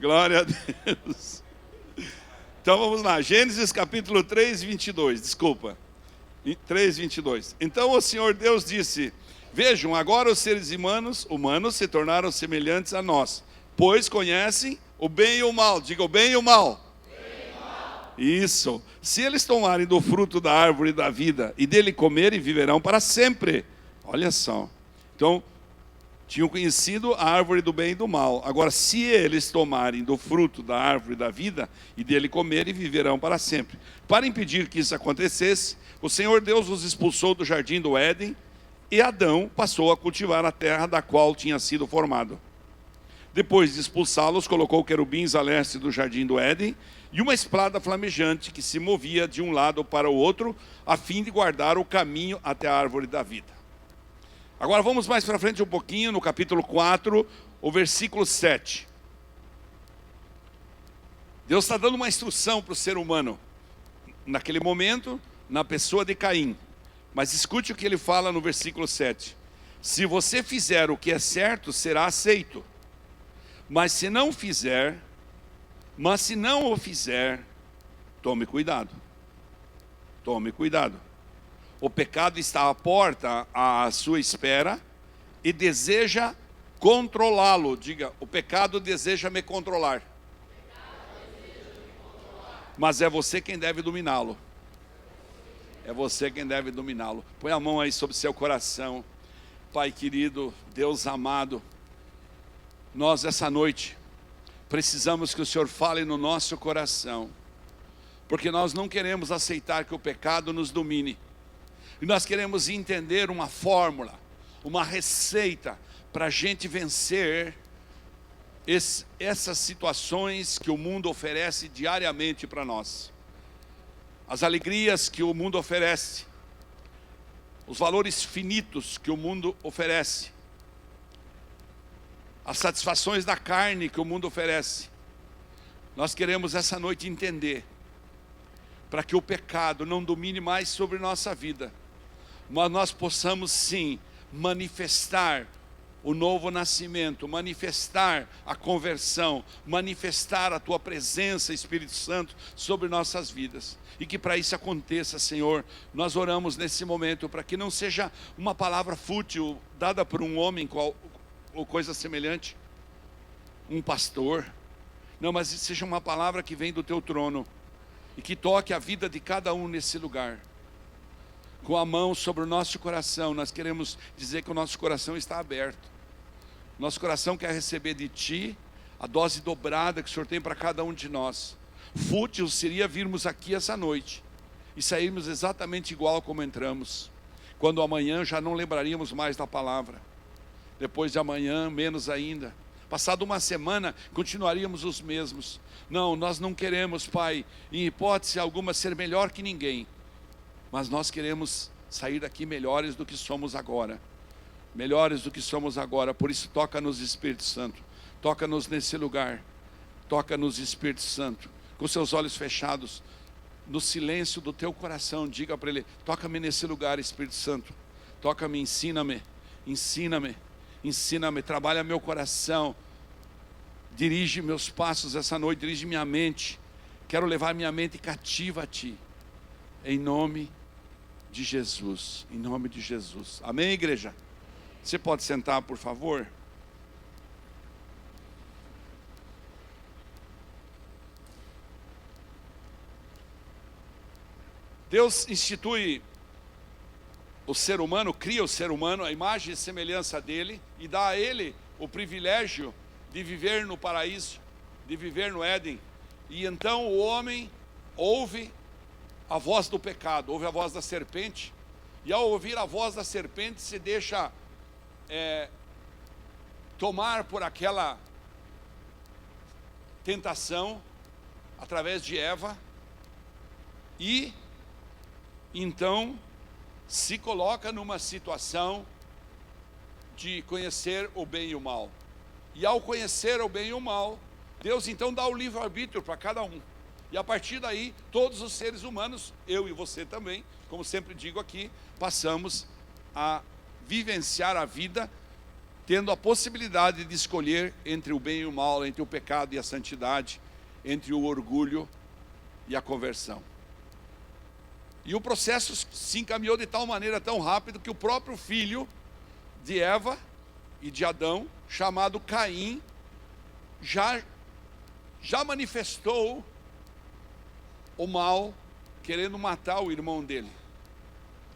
Glória a Deus. Então vamos lá, Gênesis capítulo 3, 22, desculpa. 3, 22. Então o Senhor Deus disse: vejam, agora os seres humanos se tornaram semelhantes a nós, pois conhecem o bem e o mal. Diga o bem e o mal. Isso. Se eles tomarem do fruto da árvore da vida e dele comerem, viverão para sempre. Olha só. Então, tinham conhecido a árvore do bem e do mal. Agora, se eles tomarem do fruto da árvore da vida e dele comerem, viverão para sempre. Para impedir que isso acontecesse, o Senhor Deus os expulsou do jardim do Éden e Adão passou a cultivar a terra da qual tinha sido formado. Depois de expulsá-los, colocou querubins a leste do jardim do Éden e uma espada flamejante que se movia de um lado para o outro, a fim de guardar o caminho até a árvore da vida. Agora vamos mais para frente um pouquinho, no capítulo 4, o versículo 7. Deus está dando uma instrução para o ser humano, naquele momento, na pessoa de Caim. Mas escute o que ele fala no versículo 7. Se você fizer o que é certo, será aceito. Mas se não o fizer, tome cuidado. Tome cuidado. O pecado está à porta à sua espera e deseja controlá-lo. Diga, o pecado deseja me controlar. Mas é você quem deve dominá-lo. É você quem deve dominá-lo. Põe a mão aí sobre seu coração. Pai querido, Deus amado, nós essa noite precisamos que o Senhor fale no nosso coração, porque nós não queremos aceitar que o pecado nos domine. E nós queremos entender uma fórmula, uma receita para a gente vencer essas situações que o mundo oferece diariamente para nós. As alegrias que o mundo oferece, os valores finitos que o mundo oferece, as satisfações da carne que o mundo oferece. Nós queremos essa noite entender, para que o pecado não domine mais sobre nossa vida, mas nós possamos sim manifestar o novo nascimento, manifestar a conversão, manifestar a Tua presença, Espírito Santo, sobre nossas vidas. E que para isso aconteça, Senhor, nós oramos nesse momento, para que não seja uma palavra fútil, dada por um homem ou coisa semelhante, um pastor. Não, mas seja uma palavra que vem do Teu trono, e que toque a vida de cada um nesse lugar. Com a mão sobre o nosso coração, nós queremos dizer que o nosso coração está aberto. Nosso coração quer receber de Ti a dose dobrada que o Senhor tem para cada um de nós. Fútil seria virmos aqui essa noite e sairmos exatamente igual como entramos, quando amanhã já não lembraríamos mais da palavra, depois de amanhã menos ainda, passado uma semana continuaríamos os mesmos. Não, nós não queremos, Pai, em hipótese alguma ser melhor que ninguém, mas nós queremos sair daqui melhores do que somos agora. Melhores do que somos agora. Por isso toca-nos, Espírito Santo. Toca-nos nesse lugar. Toca-nos, Espírito Santo. Com seus olhos fechados, no silêncio do teu coração, diga para Ele: toca-me nesse lugar, Espírito Santo. Toca-me, ensina-me. Ensina-me. Ensina-me. Trabalha meu coração. Dirige meus passos essa noite. Dirige minha mente. Quero levar minha mente cativa a Ti. Em nome de Jesus. Em nome de Jesus. Amém, igreja? Você pode sentar, por favor? Deus institui o ser humano, cria o ser humano, a imagem e semelhança dele, e dá a ele o privilégio de viver no paraíso, de viver no Éden. E então o homem ouve a voz do pecado, ouve a voz da serpente, e ao ouvir a voz da serpente se deixa tomar por aquela tentação através de Eva, e então se coloca numa situação de conhecer o bem e o mal. E ao conhecer o bem e o mal, Deus então dá o livre-arbítrio para cada um. E a partir daí, todos os seres humanos, eu e você também, como sempre digo aqui, passamos a vivenciar a vida tendo a possibilidade de escolher entre o bem e o mal, entre o pecado e a santidade, entre o orgulho e a conversão. E o processo se encaminhou de tal maneira, tão rápido, que o próprio filho de Eva e de Adão, chamado Caim, já manifestou o mal, querendo matar o irmão dele.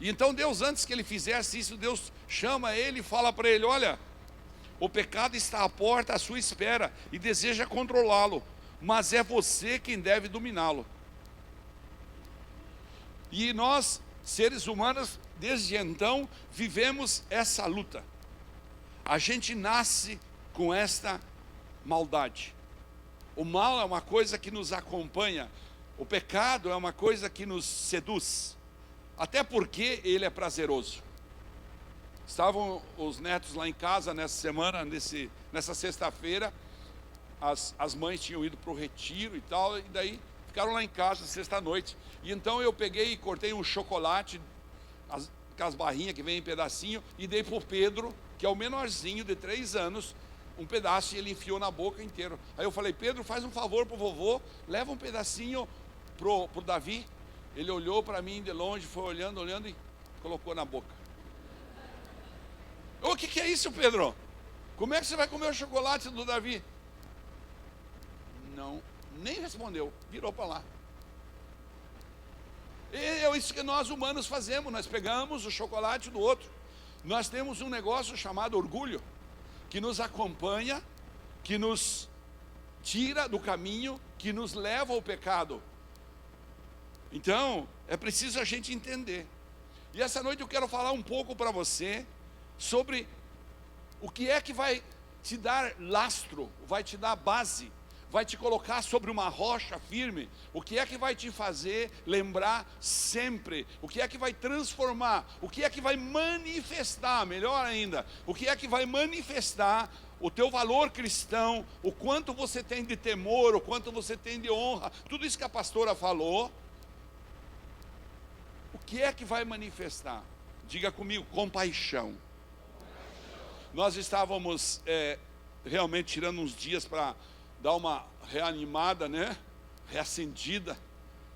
E então Deus, antes que ele fizesse isso, Deus chama ele e fala para ele: olha, o pecado está à porta à sua espera e deseja controlá-lo, mas é você quem deve dominá-lo. E nós, seres humanos, desde então, vivemos essa luta. A gente nasce com esta maldade. O mal é uma coisa que nos acompanha. O pecado é uma coisa que nos seduz. Até porque ele é prazeroso. Estavam os netos lá em casa nessa semana, nessa sexta-feira. As mães tinham ido para o retiro e tal, e daí ficaram lá em casa sexta-noite. E então eu peguei e cortei um chocolate, aquelas barrinhas que vem em pedacinho, e dei para o Pedro, que é o menorzinho de 3 anos, um pedaço, e ele enfiou na boca inteiro. Aí eu falei: Pedro, faz um favor para o vovô, leva um pedacinho pro Davi. Ele olhou para mim de longe, foi olhando e colocou na boca. O que é isso, Pedro? Como é que você vai comer o chocolate do Davi? Não, nem respondeu, virou para lá. É isso que nós humanos fazemos, nós pegamos o chocolate do outro. Nós temos um negócio chamado orgulho, que nos acompanha, que nos tira do caminho, que nos leva ao pecado. Então, é preciso a gente entender. E essa noite eu quero falar um pouco para você sobre o que é que vai te dar lastro, vai te dar base, vai te colocar sobre uma rocha firme. O que é que vai te fazer lembrar sempre? O que é que vai transformar? O que é que vai manifestar, melhor ainda, o que é que vai manifestar o teu valor cristão, o quanto você tem de temor, o quanto você tem de honra, tudo isso que a pastora falou. O que é que vai manifestar? Diga comigo: compaixão. Nós estávamos realmente tirando uns dias para dar uma reanimada, né? Reacendida.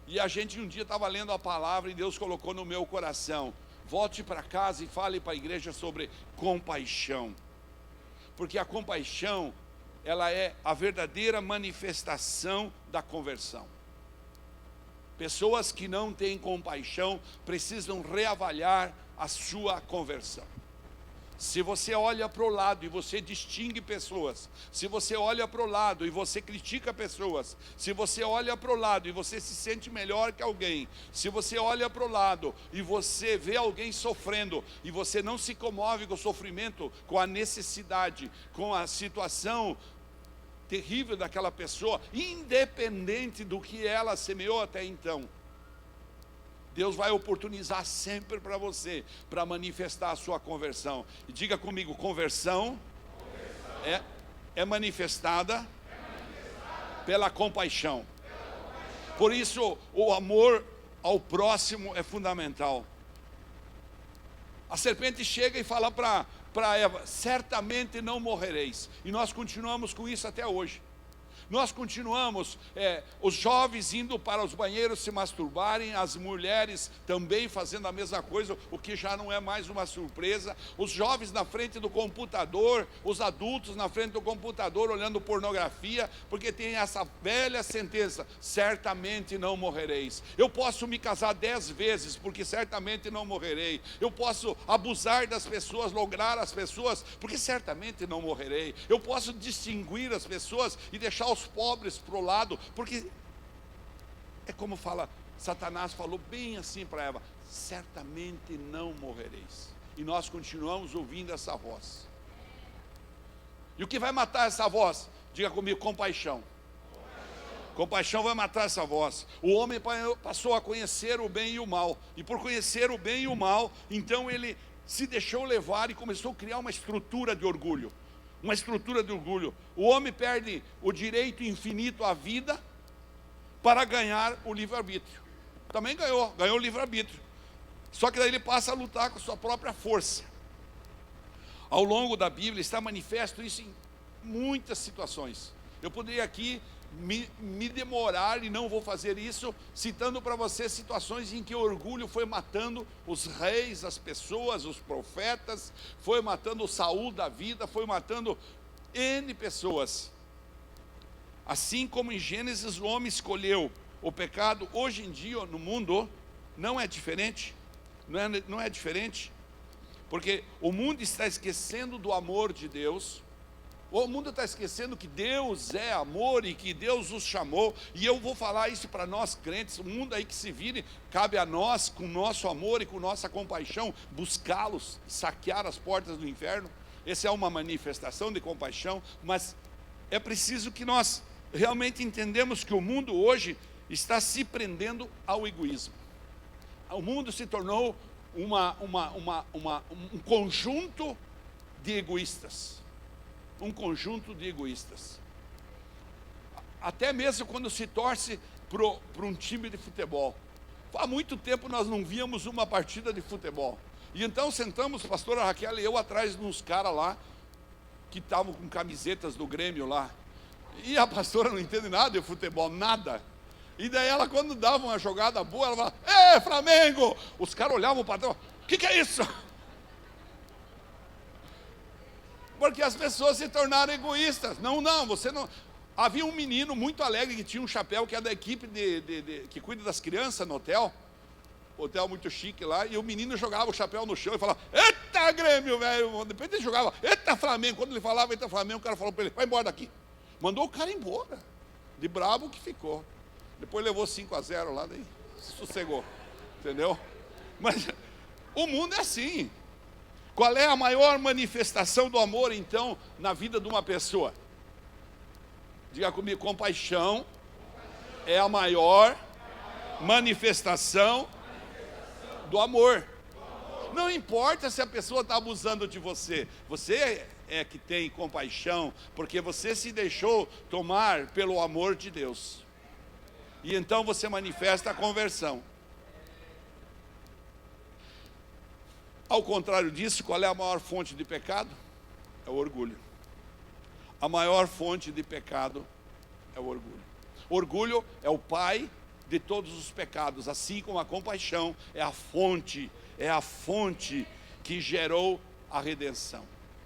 E a gente um dia estava lendo a palavra e Deus colocou no meu coração: volte para casa e fale para a igreja sobre compaixão. Porque a compaixão, ela é a verdadeira manifestação da conversão. Pessoas que não têm compaixão precisam reavaliar a sua conversão. Se você olha para o lado e você distingue pessoas, se você olha para o lado e você critica pessoas, se você olha para o lado e você se sente melhor que alguém, se você olha para o lado e você vê alguém sofrendo e você não se comove com o sofrimento, com a necessidade, com a situação terrível daquela pessoa, independente do que ela semeou até então, Deus vai oportunizar sempre para você, para manifestar a sua conversão. E diga comigo: conversão é manifestada pela compaixão. Por isso, o amor ao próximo é fundamental. A serpente chega e fala para Eva: certamente não morrereis. E nós continuamos com isso até hoje. Nós continuamos, os jovens indo para os banheiros se masturbarem, as mulheres também fazendo a mesma coisa, o que já não é mais uma surpresa. Os jovens na frente do computador, os adultos na frente do computador olhando pornografia, porque tem essa velha sentença: certamente não morrereis. Eu posso me casar 10 vezes, porque certamente não morrerei. Eu posso abusar das pessoas, lograr as pessoas, porque certamente não morrerei. Eu posso distinguir as pessoas e deixar os pobres para o lado, porque é como fala, Satanás falou bem assim para Eva: certamente não morrereis. E nós continuamos ouvindo essa voz. E o que vai matar essa voz? Diga comigo: compaixão. Compaixão vai matar essa voz. O homem passou a conhecer o bem e o mal, e por conhecer o bem e o mal, então ele se deixou levar e começou a criar uma estrutura de orgulho. Uma estrutura de orgulho. O homem perde o direito infinito à vida para ganhar o livre-arbítrio. Também ganhou o livre-arbítrio. Só que daí ele passa a lutar com a sua própria força. Ao longo da Bíblia está manifesto isso em muitas situações. Eu poderia aqui me demorar, e não vou fazer isso, citando para você situações em que o orgulho foi matando os reis, as pessoas, os profetas, foi matando o Saul da vida, foi matando N pessoas. Assim como em Gênesis o homem escolheu o pecado, hoje em dia no mundo não é diferente, não é diferente, porque o mundo está esquecendo do amor de Deus. O mundo está esquecendo que Deus é amor e que Deus os chamou. E eu vou falar isso para nós crentes. O mundo aí que se vire, cabe a nós, com nosso amor e com nossa compaixão, buscá-los, saquear as portas do inferno. Essa é uma manifestação de compaixão, mas é preciso que nós realmente entendamos que o mundo hoje está se prendendo ao egoísmo. O mundo se tornou um conjunto de egoístas. Um conjunto de egoístas. Até mesmo quando se torce para um time de futebol. Há muito tempo nós não víamos uma partida de futebol. E então sentamos, pastora Raquel e eu, atrás de uns caras lá, que estavam com camisetas do Grêmio lá. E a pastora não entende nada de futebol, nada. E daí ela, quando dava uma jogada boa, ela falava: "Ê, Flamengo!" Os caras olhavam para trás: "O que é isso?" Porque as pessoas se tornaram egoístas. Não, você não. Havia um menino muito alegre que tinha um chapéu, que é da equipe que cuida das crianças no hotel. Hotel muito chique lá. E o menino jogava o chapéu no chão e falava: "Eita, Grêmio, velho!" Depois ele jogava: "Eita, Flamengo!" Quando ele falava "Eita, Flamengo", o cara falou para ele: "Vai embora daqui." Mandou o cara embora. De bravo que ficou. Depois levou 5-0 lá, daí se sossegou. Entendeu? Mas o mundo é assim. Qual é a maior manifestação do amor, então, na vida de uma pessoa? Diga comigo: compaixão é a maior manifestação do amor. Não importa se a pessoa está abusando de você, você é que tem compaixão, porque você se deixou tomar pelo amor de Deus. E então você manifesta a conversão. Ao contrário disso, qual é a maior fonte de pecado? É o orgulho. A maior fonte de pecado é o orgulho. Orgulho é o pai de todos os pecados, assim como a compaixão é a fonte que gerou a redenção.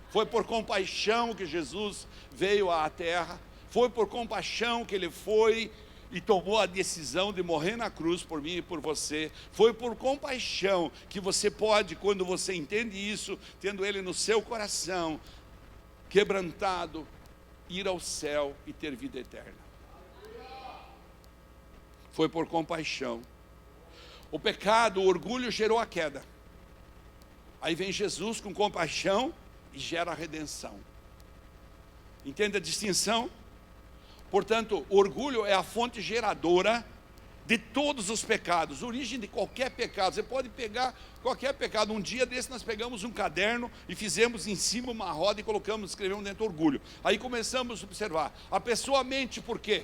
Foi por compaixão que Jesus veio à terra, foi por compaixão que ele foi e tomou a decisão de morrer na cruz por mim e por você. Foi por compaixão que você pode, quando você entende isso, tendo ele no seu coração, quebrantado, ir ao céu e ter vida eterna. Foi por compaixão. O pecado, o orgulho gerou a queda. Aí vem Jesus com compaixão e gera a redenção. Entende a distinção? Portanto, o orgulho é a fonte geradora de todos os pecados, origem de qualquer pecado. Você pode pegar qualquer pecado. Um dia desse nós pegamos um caderno e fizemos em cima uma roda e escrevemos dentro orgulho. Aí começamos a observar. A pessoa mente por quê?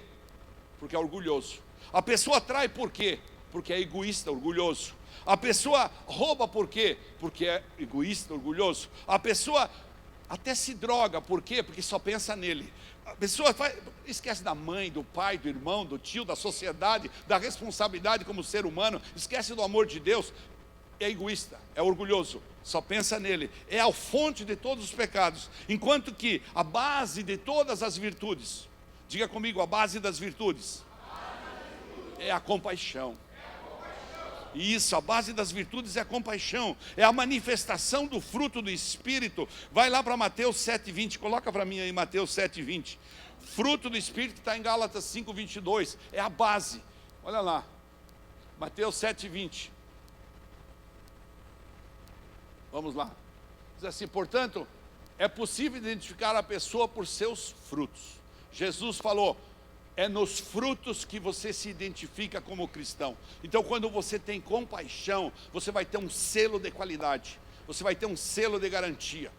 Porque é orgulhoso. A pessoa trai por quê? Porque é egoísta, orgulhoso. A pessoa rouba por quê? Porque é egoísta, orgulhoso. A pessoa até se droga, por quê? Porque só pensa nele. A pessoa esquece da mãe, do pai, do irmão, do tio, da sociedade, da responsabilidade como ser humano, esquece do amor de Deus. É egoísta, é orgulhoso, só pensa nele. É a fonte de todos os pecados. Enquanto que a base de todas as virtudes, diga comigo, a base das virtudes é a compaixão. Isso, a base das virtudes é a compaixão, é a manifestação do fruto do Espírito. Vai lá para Mateus 7,20, coloca para mim aí Mateus 7,20. Fruto do Espírito que está em Gálatas 5,22, é a base. Olha lá, Mateus 7,20. Vamos lá. Diz assim: portanto, é possível identificar a pessoa por seus frutos. Jesus falou: é nos frutos que você se identifica como cristão. Então, quando você tem compaixão, você vai ter um selo de qualidade, você vai ter um selo de garantia.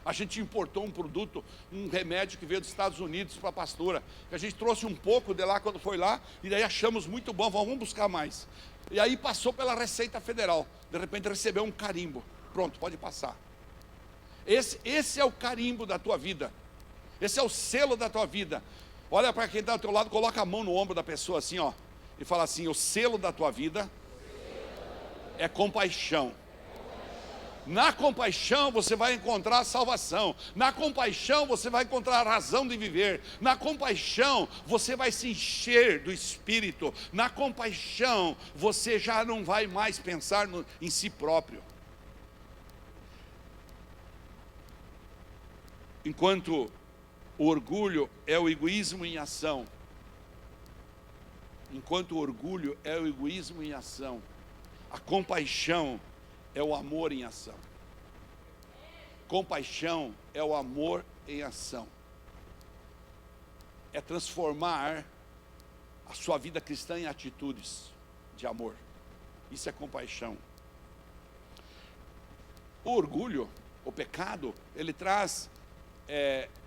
A gente importou um produto, um remédio que veio dos Estados Unidos para a pastora, que a gente trouxe um pouco de lá quando foi lá, e daí achamos muito bom, vamos buscar mais. E aí passou pela Receita Federal, de repente recebeu um carimbo, pronto, pode passar. Esse é o carimbo da tua vida. Esse é o selo da tua vida. Olha para quem está ao teu lado, coloca a mão no ombro da pessoa assim, ó, e fala assim: o selo da tua vida é compaixão. Na compaixão você vai encontrar salvação. Na compaixão você vai encontrar a razão de viver. Na compaixão você vai se encher do Espírito. Na compaixão você já não vai mais pensar em si próprio. Enquanto o orgulho é o egoísmo em ação. Enquanto o orgulho é o egoísmo em ação, a compaixão é o amor em ação. Compaixão é o amor em ação. É transformar a sua vida cristã em atitudes de amor. Isso é compaixão. O orgulho, o pecado, ele traz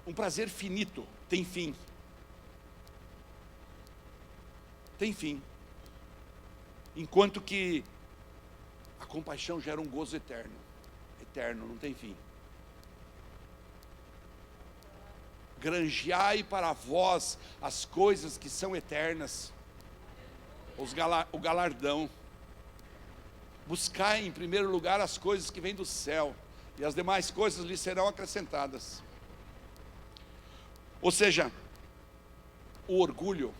um prazer finito, tem fim. Tem fim. Enquanto que a compaixão gera um gozo eterno. Eterno, não tem fim. Granjeai para vós as coisas que são eternas, o galardão. Buscai em primeiro lugar as coisas que vêm do céu, e as demais coisas lhes serão acrescentadas. Ou seja, o orgulho,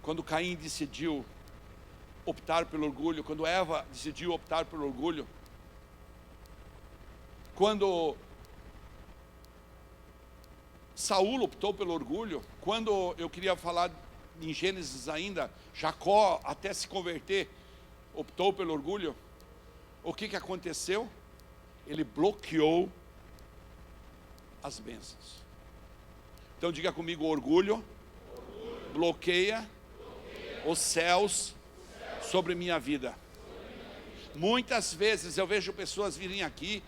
quando Caim decidiu optar pelo orgulho, quando Eva decidiu optar pelo orgulho, quando Saul optou pelo orgulho, quando eu queria falar em Gênesis ainda, Jacó até se converter, optou pelo orgulho, o que aconteceu? Ele bloqueou as bênçãos. Então diga comigo: orgulho bloqueia os céus sobre minha vida. Muitas vezes eu vejo pessoas virem aqui,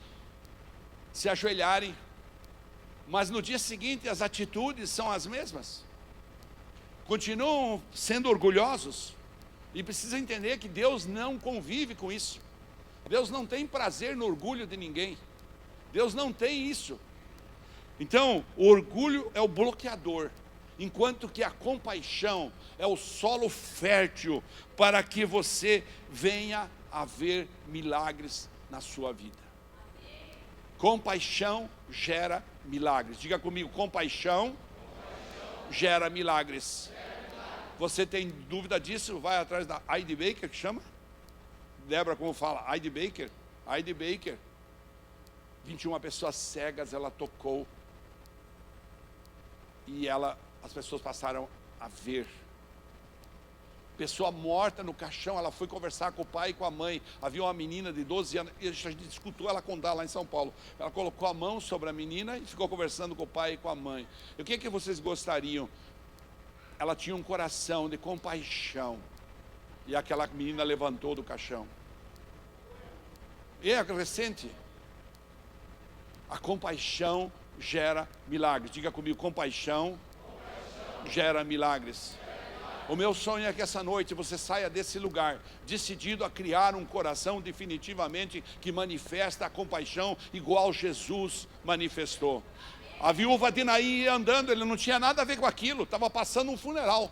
se ajoelharem, mas no dia seguinte as atitudes são as mesmas. Continuam sendo orgulhosos. E precisa entender que Deus não convive com isso. Deus não tem prazer no orgulho de ninguém. Deus não tem isso. Então, o orgulho é o bloqueador, enquanto que a compaixão é o solo fértil para que você venha a ver milagres na sua vida. Compaixão gera milagres. Diga comigo: compaixão gera milagres. Você tem dúvida disso? Vai atrás da Heidi Baker, que chama? Débora, como fala? Heidi Baker. Heidi Baker. 21 pessoas cegas ela tocou. E as pessoas passaram a ver. Pessoa morta no caixão, ela foi conversar com o pai e com a mãe. Havia uma menina de 12 anos, e a gente escutou ela contar lá em São Paulo. Ela colocou a mão sobre a menina e ficou conversando com o pai e com a mãe. E o que vocês gostariam? Ela tinha um coração de compaixão. E aquela menina levantou do caixão. E é recente. A compaixão gera milagres. Diga comigo: compaixão gera milagres. O meu sonho é que essa noite você saia desse lugar decidido a criar um coração definitivamente que manifesta a compaixão igual Jesus manifestou. A viúva de Naim ia andando, ele não tinha nada a ver com aquilo, estava passando um funeral.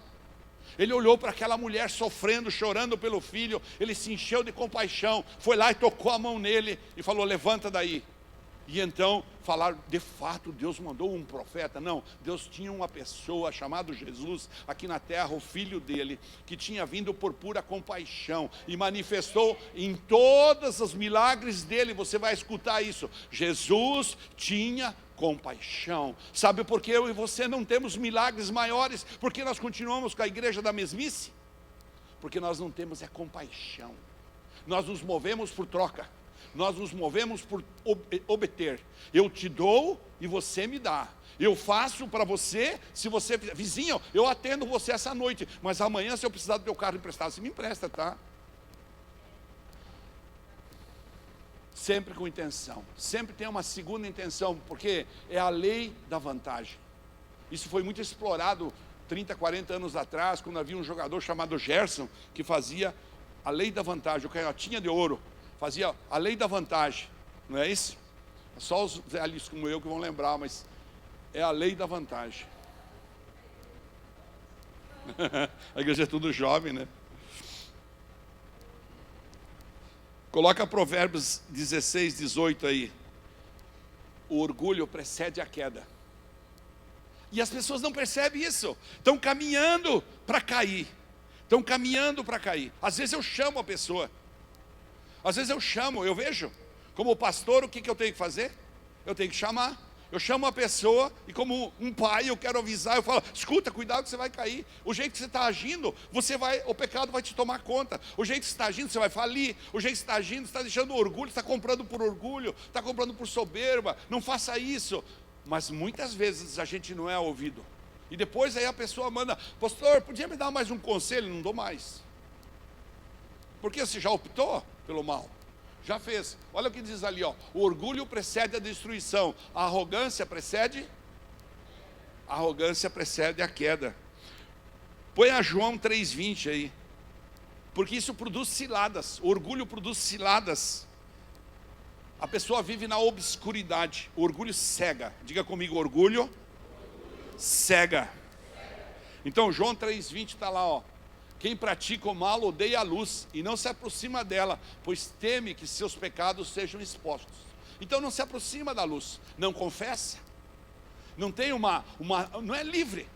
Ele olhou para aquela mulher sofrendo, chorando pelo filho, ele se encheu de compaixão, foi lá e tocou a mão nele e falou: levanta daí. E então falaram: de fato Deus mandou um profeta? Não, Deus tinha uma pessoa chamada Jesus aqui na terra, o filho dele, que tinha vindo por pura compaixão e manifestou em todos os milagres dele. Você vai escutar isso: Jesus tinha compaixão. Sabe por que eu e você não temos milagres maiores? Porque nós continuamos com a igreja da mesmice? Porque nós não temos compaixão. Nós nos movemos por troca. Nós nos movemos por obter. Eu te dou e você me dá. Eu faço para você, se você... Vizinho, eu atendo você essa noite, mas amanhã, se eu precisar do teu carro emprestado, você me empresta, tá? Sempre com intenção. Sempre tem uma segunda intenção, porque é a lei da vantagem. Isso foi muito explorado 30, 40 anos atrás, quando havia um jogador chamado Gerson, que fazia a lei da vantagem, o canhotinha de ouro. Fazia a lei da vantagem, não é isso? Só os velhos como eu que vão lembrar, mas é a lei da vantagem. A igreja é tudo jovem, né? Coloca Provérbios 16, 18 aí. O orgulho precede a queda. E as pessoas não percebem isso. Estão caminhando para cair. Estão caminhando para cair. Às vezes eu chamo a pessoa. Às vezes eu vejo. Como pastor, o que eu tenho que fazer? Eu tenho que chamar. Eu chamo a pessoa e como um pai eu quero avisar, eu falo, escuta, cuidado que você vai cair. O jeito que você está agindo, o pecado vai te tomar conta. O jeito que você está agindo, você vai falir. O jeito que você está agindo, você está deixando orgulho, está comprando por orgulho, está comprando por soberba. Não faça isso. Mas muitas vezes a gente não é ouvido. E depois aí a pessoa manda, pastor, podia me dar mais um conselho? Não dou mais. Porque você já optou pelo mal. Já fez. Olha o que diz ali, ó. O orgulho precede a destruição. A arrogância precede a queda. Põe a João 3,20 aí. Porque isso produz ciladas. O orgulho produz ciladas. A pessoa vive na obscuridade. O orgulho cega. Diga comigo, orgulho cega. Então João 3,20 está lá, ó. Quem pratica o mal odeia a luz e não se aproxima dela, pois teme que seus pecados sejam expostos. Então não se aproxima da luz, não confessa, não tem não é livre.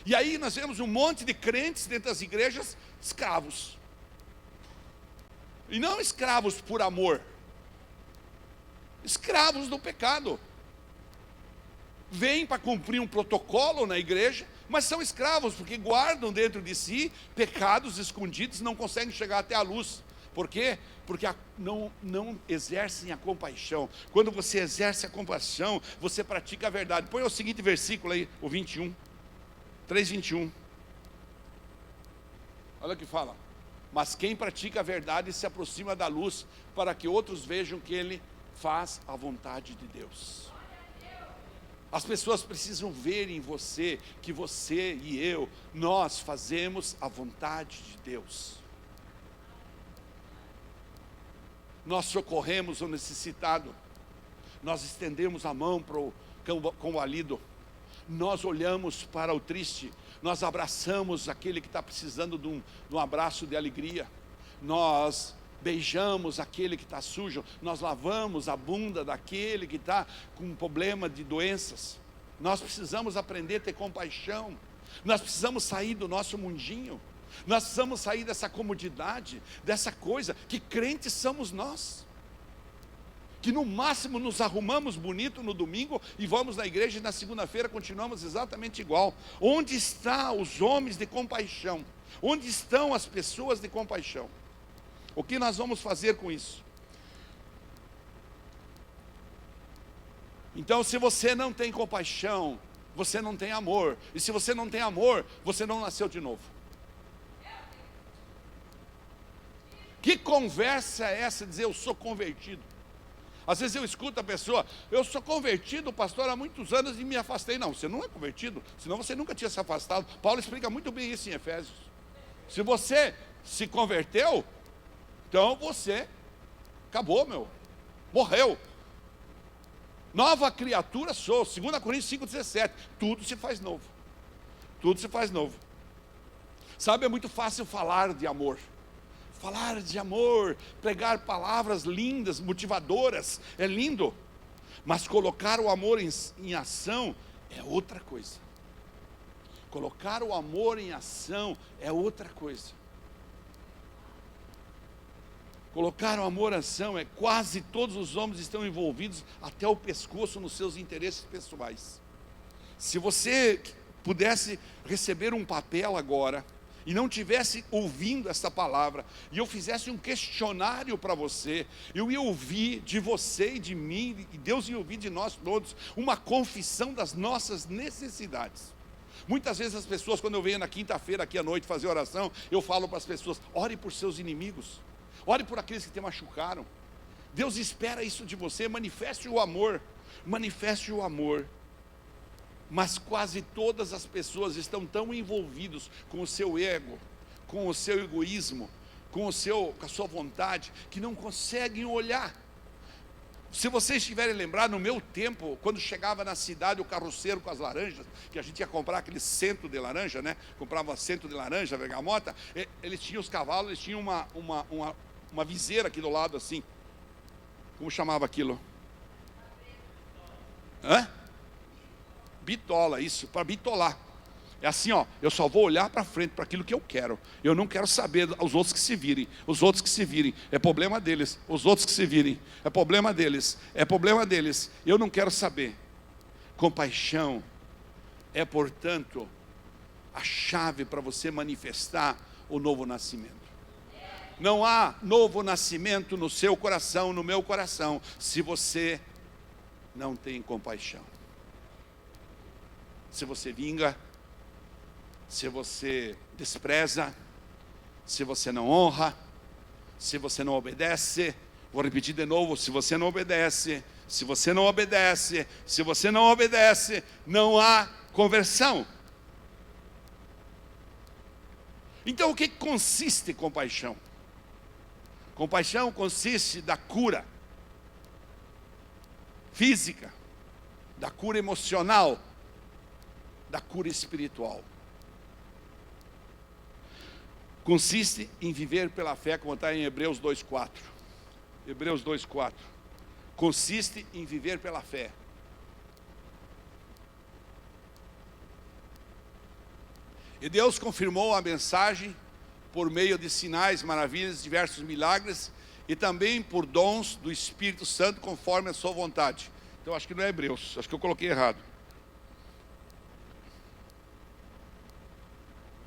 E aí nós vemos um monte de crentes dentro das igrejas, escravos. E não escravos por amor, escravos do pecado. Vêm para cumprir um protocolo na igreja, mas são escravos, porque guardam dentro de si pecados escondidos, não conseguem chegar até a luz. Por quê? Porque não exercem a compaixão. Quando você exerce a compaixão, você pratica a verdade. Põe o seguinte versículo aí, o 21, 3:21. Olha o que fala. Mas quem pratica a verdade se aproxima da luz, para que outros vejam que ele faz a vontade de Deus. As pessoas precisam ver em você que você e eu, nós fazemos a vontade de Deus. Nós socorremos o necessitado, nós estendemos a mão para o convalido, nós olhamos para o triste, nós abraçamos aquele que está precisando de um abraço de alegria, nós beijamos aquele que está sujo, nós lavamos a bunda daquele que está com problema de doenças. Nós precisamos aprender a ter compaixão, nós precisamos sair do nosso mundinho, nós precisamos sair dessa comodidade, dessa coisa, que crentes somos nós, que no máximo nos arrumamos bonito no domingo e vamos na igreja e na segunda-feira continuamos exatamente igual. Onde estão os homens de compaixão? Onde estão as pessoas de compaixão? O que nós vamos fazer com isso? Então, se você não tem compaixão, você não tem amor. E se você não tem amor, você não nasceu de novo. Que conversa é essa de dizer eu sou convertido? Às vezes eu escuto a pessoa, eu sou convertido, pastor, há muitos anos e me afastei. Não, você não é convertido, senão você nunca tinha se afastado. Paulo explica muito bem isso em Efésios. Se você se converteu, então você acabou, morreu. Nova criatura sou, 2 Coríntios 5,17. Tudo se faz novo. Tudo se faz novo. Sabe, é muito fácil falar de amor. Falar de amor, pregar palavras lindas, motivadoras, é lindo. Mas colocar o amor em ação é outra coisa. Colocar o amor em ação é outra coisa. Colocar o amor em ação é quase todos os homens estão envolvidos até o pescoço nos seus interesses pessoais. Se você pudesse receber um papel agora e não tivesse ouvindo essa palavra, e eu fizesse um questionário para você, eu ia ouvir de você e de mim, e Deus ia ouvir de nós todos, uma confissão das nossas necessidades. Muitas vezes as pessoas, quando eu venho na quinta-feira aqui à noite fazer oração, eu falo para as pessoas, ore por seus inimigos. Ore por aqueles que te machucaram. Deus espera isso de você. Manifeste o amor. Manifeste o amor. Mas quase todas as pessoas estão tão envolvidos com o seu ego, com o seu egoísmo, com a sua vontade, que não conseguem olhar. Se vocês estiverem lembrados, no meu tempo, quando chegava na cidade o carroceiro com as laranjas, que a gente ia comprar aquele centro de laranja, né? Comprava centro de laranja, bergamota, eles tinham os cavalos, eles tinham uma viseira aqui do lado assim. Como chamava aquilo? Hã? Bitola, isso, para bitolar. É assim, ó, eu só vou olhar para frente, para aquilo que eu quero. Eu não quero saber os outros que se virem. Os outros que se virem, é problema deles. Os outros que se virem, é problema deles. É problema deles. Eu não quero saber. Compaixão é, portanto, a chave para você manifestar o novo nascimento. Não há novo nascimento no seu coração, no meu coração, se você não tem compaixão. Se você vinga, se você despreza, se você não honra, se você não obedece, vou repetir de novo, se você não obedece, se você não obedece, se você não obedece, não há conversão. Então o que consiste compaixão? Compaixão consiste da cura física, da cura emocional, da cura espiritual. Consiste em viver pela fé, como está em Hebreus 2,4. Hebreus 2,4. Consiste em viver pela fé. E Deus confirmou a mensagem por meio de sinais, maravilhas, diversos milagres, e também por dons do Espírito Santo, conforme a sua vontade. Então acho que não é Hebreus, acho que eu coloquei errado.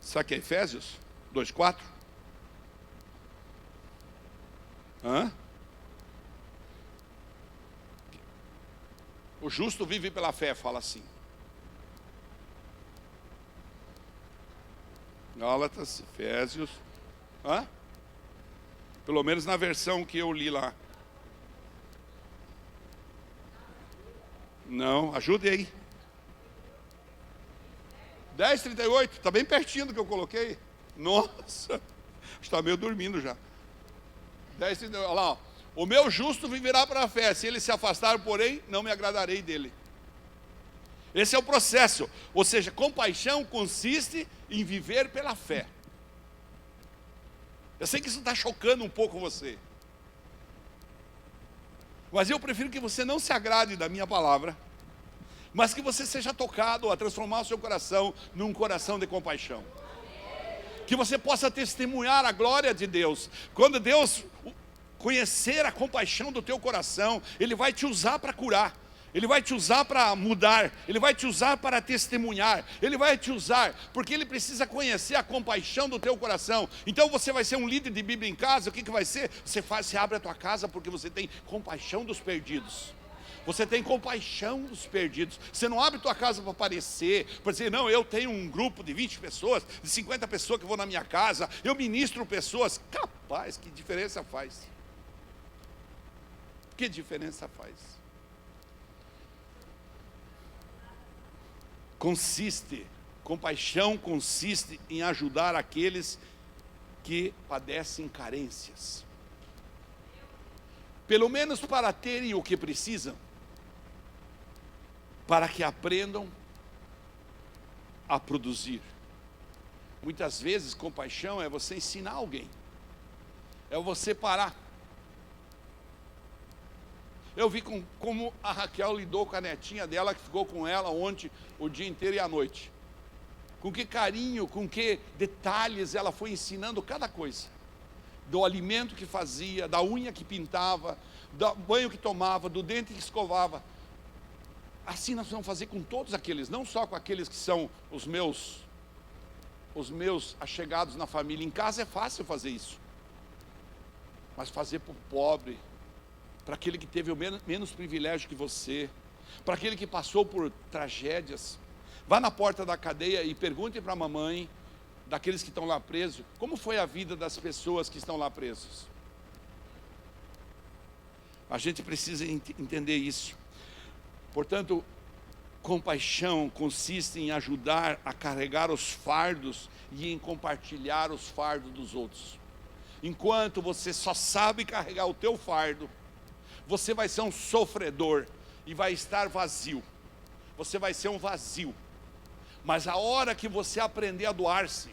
Sabe que é Efésios 2,4? O justo vive pela fé, fala assim. Gálatas, Efésios. Pelo menos na versão que eu li lá. Não, ajude aí. 10:38, está bem pertinho do que eu coloquei. Nossa, está meio dormindo já. 10:38, olha lá, ó. O meu justo viverá pela fé, se ele se afastar, porém, não me agradarei dele. Esse é o processo, ou seja, compaixão consiste em viver pela fé. Eu sei que isso está chocando um pouco você, mas eu prefiro que você não se agrade da minha palavra, mas que você seja tocado a transformar o seu coração num coração de compaixão. Que você possa testemunhar a glória de Deus. Quando Deus conhecer a compaixão do teu coração, Ele vai te usar para curar. Ele vai te usar para mudar, Ele vai te usar para testemunhar, Ele vai te usar, porque Ele precisa conhecer a compaixão do teu coração. Então você vai ser um líder de Bíblia em casa, o que vai ser? Você abre a tua casa porque você tem compaixão dos perdidos. Você tem compaixão dos perdidos. Você não abre tua casa para aparecer, para dizer, não, eu tenho um grupo de 20 pessoas, de 50 pessoas que vão na minha casa, eu ministro pessoas. Capaz, que diferença faz? Que diferença faz? Compaixão consiste em ajudar aqueles que padecem carências. Pelo menos para terem o que precisam, para que aprendam a produzir. Muitas vezes compaixão é você ensinar alguém, é você parar. Eu vi como a Raquel lidou com a netinha dela, que ficou com ela ontem, o dia inteiro e a noite. Com que carinho, com que detalhes ela foi ensinando cada coisa. Do alimento que fazia, da unha que pintava, do banho que tomava, do dente que escovava. Assim nós vamos fazer com todos aqueles, não só com aqueles que são os meus achegados na família. Em casa é fácil fazer isso. Mas fazer para o pobre, para aquele que teve o menos privilégio que você, para aquele que passou por tragédias. Vá na porta da cadeia e pergunte para a mamãe, daqueles que estão lá presos, como foi a vida das pessoas que estão lá presos. A gente precisa entender isso. Portanto, compaixão consiste em ajudar a carregar os fardos e em compartilhar os fardos dos outros. Enquanto você só sabe carregar o teu fardo, você vai ser um sofredor e vai estar vazio. Você vai ser um vazio. Mas a hora que você aprender a doar-se,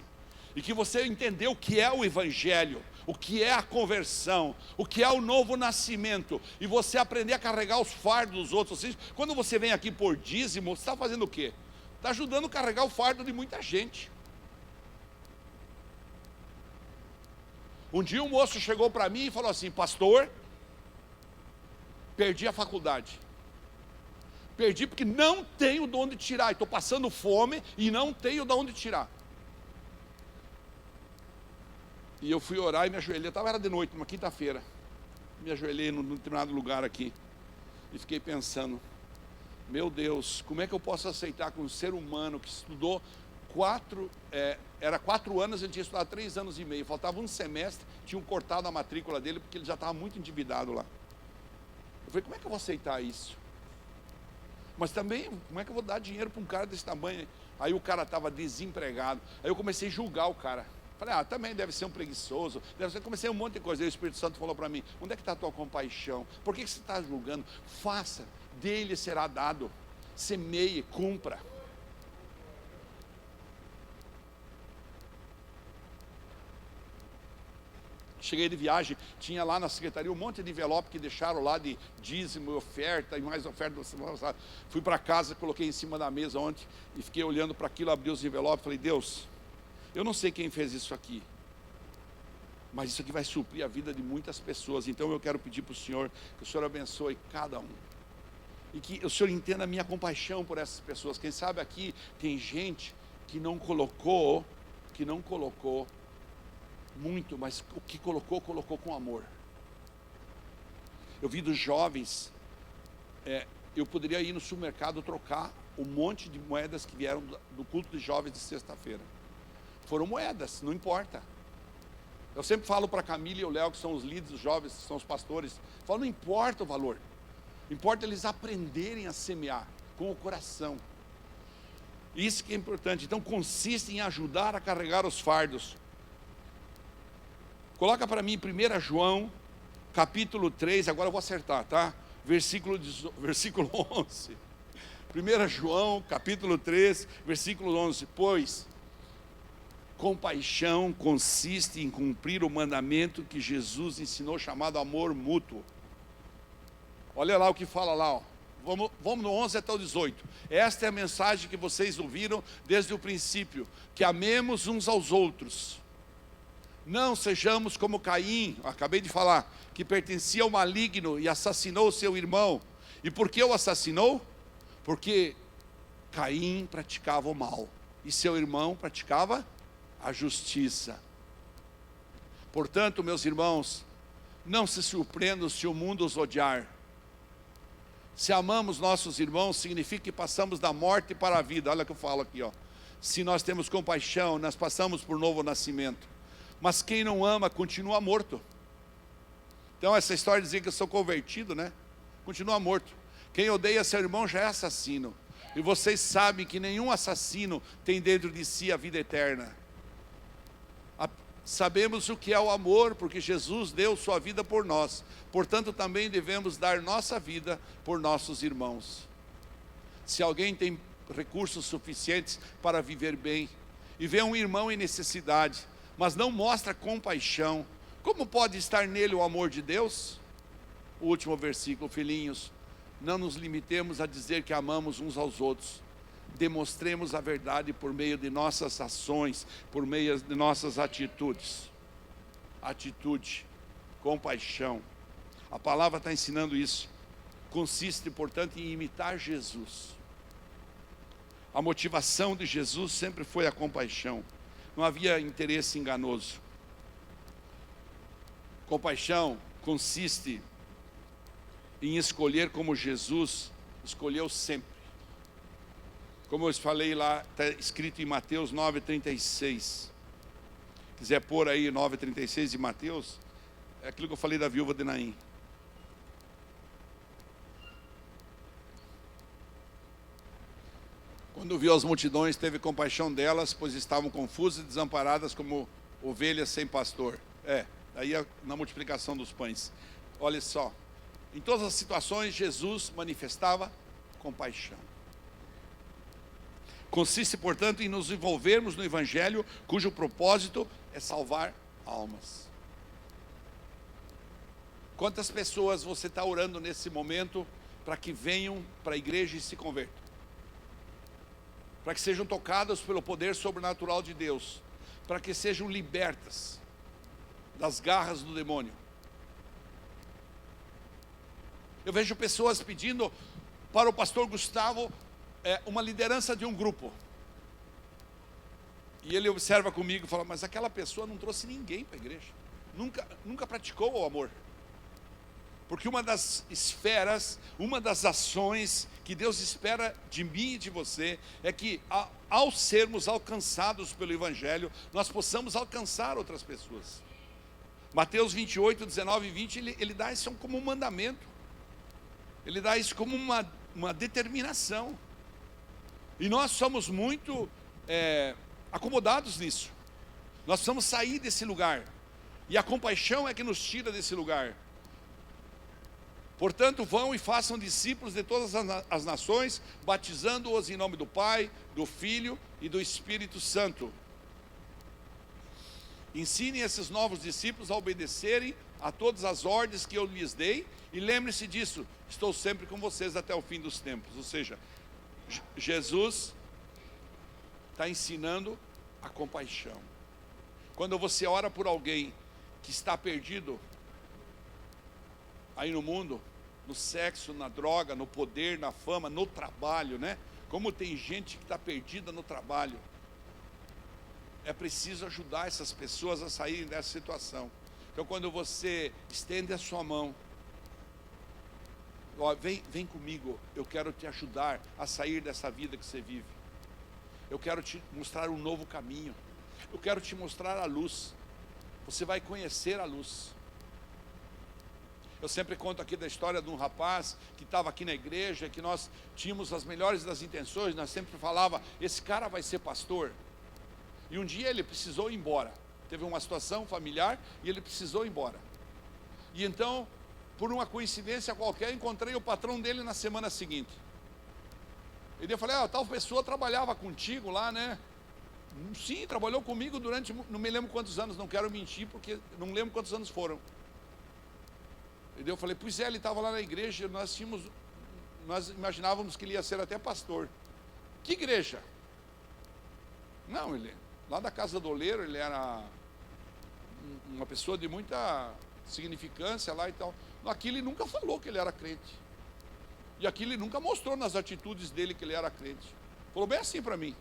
e que você entender o que é o Evangelho, o que é a conversão, o que é o novo nascimento, e você aprender a carregar os fardos dos outros. Quando você vem aqui por dízimo, você está fazendo o quê? Está ajudando a carregar o fardo de muita gente. Um dia um moço chegou para mim e falou assim: pastor, perdi a faculdade. Perdi porque não tenho de onde tirar. Estou passando fome e não tenho de onde tirar. E eu fui orar e me ajoelhei. Era de noite, numa quinta-feira. Me ajoelhei num determinado lugar aqui. E fiquei pensando: meu Deus, como é que eu posso aceitar que um ser humano que estudou 4 anos, ele tinha estudado 3 anos e meio. Faltava um semestre, tinham cortado a matrícula dele porque ele já estava muito endividado lá. Eu falei: como é que eu vou aceitar isso? Mas também, como é que eu vou dar dinheiro para um cara desse tamanho? Aí o cara estava desempregado. Aí eu comecei a julgar o cara. Falei: também deve ser um preguiçoso. Comecei um monte de coisa. Aí o Espírito Santo falou para mim: onde é que está a tua compaixão? Por que você está julgando? Faça, dele será dado. Semeie, cumpra. Cheguei de viagem, tinha lá na secretaria um monte de envelope que deixaram lá de dízimo, oferta e mais oferta. Fui para casa, coloquei em cima da mesa ontem e fiquei olhando para aquilo, abri os envelopes, falei: Deus, eu não sei quem fez isso aqui, mas isso aqui vai suprir a vida de muitas pessoas. Então eu quero pedir para o Senhor que o Senhor abençoe cada um e que o Senhor entenda a minha compaixão por essas pessoas. Quem sabe aqui tem gente que não colocou muito, mas o que colocou com amor. Eu vi dos jovens, eu poderia ir no supermercado trocar um monte de moedas que vieram do culto de jovens de sexta-feira. Foram moedas, não importa. Eu sempre falo para a Camila e o Léo, que são os líderes dos jovens, que são os pastores, falo: não importa o valor, importa eles aprenderem a semear com o coração. Isso que é importante. Então consiste em ajudar a carregar os fardos. Coloca para mim 1 João, capítulo 3, agora eu vou acertar, tá? Versículo 11. 1 João, capítulo 3, versículo 11. Pois compaixão consiste em cumprir o mandamento que Jesus ensinou, chamado amor mútuo. Olha lá o que fala lá, ó. Vamos no 11 até o 18. Esta é a mensagem que vocês ouviram desde o princípio: que amemos uns aos outros. Não sejamos como Caim, acabei de falar, que pertencia ao maligno e assassinou seu irmão. E por que o assassinou? Porque Caim praticava o mal e seu irmão praticava a justiça. Portanto, meus irmãos, não se surpreendam se o mundo os odiar. Se amamos nossos irmãos, significa que passamos da morte para a vida. Olha o que eu falo aqui, ó. Se nós temos compaixão, nós passamos por novo nascimento. Mas quem não ama continua morto. Então essa história de dizer que eu sou convertido, né? Continua morto. Quem odeia seu irmão já é assassino. E vocês sabem que nenhum assassino tem dentro de si a vida eterna. Sabemos o que é o amor, porque Jesus deu sua vida por nós. Portanto, também devemos dar nossa vida por nossos irmãos. Se alguém tem recursos suficientes para viver bem e vê um irmão em necessidade, mas não mostra compaixão, como pode estar nele o amor de Deus? O último versículo: filhinhos, não nos limitemos a dizer que amamos uns aos outros. Demonstremos a verdade por meio de nossas ações, por meio de nossas atitudes. Atitude, compaixão. A palavra está ensinando isso. Consiste, portanto, em imitar Jesus. A motivação de Jesus sempre foi a compaixão. Não havia interesse enganoso. Compaixão consiste em escolher como Jesus escolheu sempre. Como eu falei lá, está escrito em Mateus 9,36. Quiser pôr aí 9,36 de Mateus, é aquilo que eu falei da viúva de Naim. Quando viu as multidões, teve compaixão delas, pois estavam confusas e desamparadas como ovelhas sem pastor. Aí na multiplicação dos pães. Olha só, Em todas as situações, Jesus manifestava compaixão. Consiste, portanto, em nos envolvermos no Evangelho, cujo propósito é salvar almas. Quantas pessoas você está orando nesse momento para que venham para a igreja e se convertam? Para que sejam tocadas pelo poder sobrenatural de Deus, para que sejam libertas das garras do demônio. Eu vejo pessoas pedindo para o pastor Gustavo uma liderança de um grupo. E ele observa comigo e fala, mas aquela pessoa não trouxe ninguém para a igreja. Nunca praticou o amor. Porque uma das esferas, uma das ações que Deus espera de mim e de você, é que ao sermos alcançados pelo Evangelho, nós possamos alcançar outras pessoas. Mateus 28, 19 e 20, ele dá isso como um mandamento. Ele dá isso como uma determinação. E nós somos muito acomodados nisso. Nós precisamos sair desse lugar. E a compaixão é que nos tira desse lugar. Portanto, vão e façam discípulos de todas as nações, batizando-os em nome do Pai, do Filho e do Espírito Santo. Ensinem esses novos discípulos a obedecerem a todas as ordens que eu lhes dei, e lembre-se disso, estou sempre com vocês até o fim dos tempos. Ou seja, Jesus está ensinando a compaixão. Quando você ora por alguém que está perdido aí no mundo, no sexo, na droga, no poder, na fama, no trabalho, né? Como tem gente que está perdida no trabalho. É preciso ajudar essas pessoas a saírem dessa situação. Então, quando você estende a sua mão, ó, vem comigo, eu quero te ajudar a sair dessa vida que você vive. Eu quero te mostrar um novo caminho. Eu quero te mostrar a luz. Você vai conhecer a luz. Eu sempre conto aqui da história de um rapaz que estava aqui na igreja, que nós tínhamos as melhores das intenções, nós sempre falava, esse cara vai ser pastor. E um dia ele precisou ir embora. Teve uma situação familiar e ele precisou ir embora. E então, por uma coincidência qualquer, encontrei o patrão dele na semana seguinte. E eu falei, tal pessoa trabalhava contigo lá, né? Sim, trabalhou comigo durante, não me lembro quantos anos, não quero mentir, porque não lembro quantos anos foram. E eu falei, pois ele estava lá na igreja, nós imaginávamos que ele ia ser até pastor. Que igreja? Não, ele, lá da casa do oleiro, ele era uma pessoa de muita significância lá e tal. Aqui ele nunca falou que ele era crente. E aqui ele nunca mostrou nas atitudes dele que ele era crente. Falou bem assim para mim.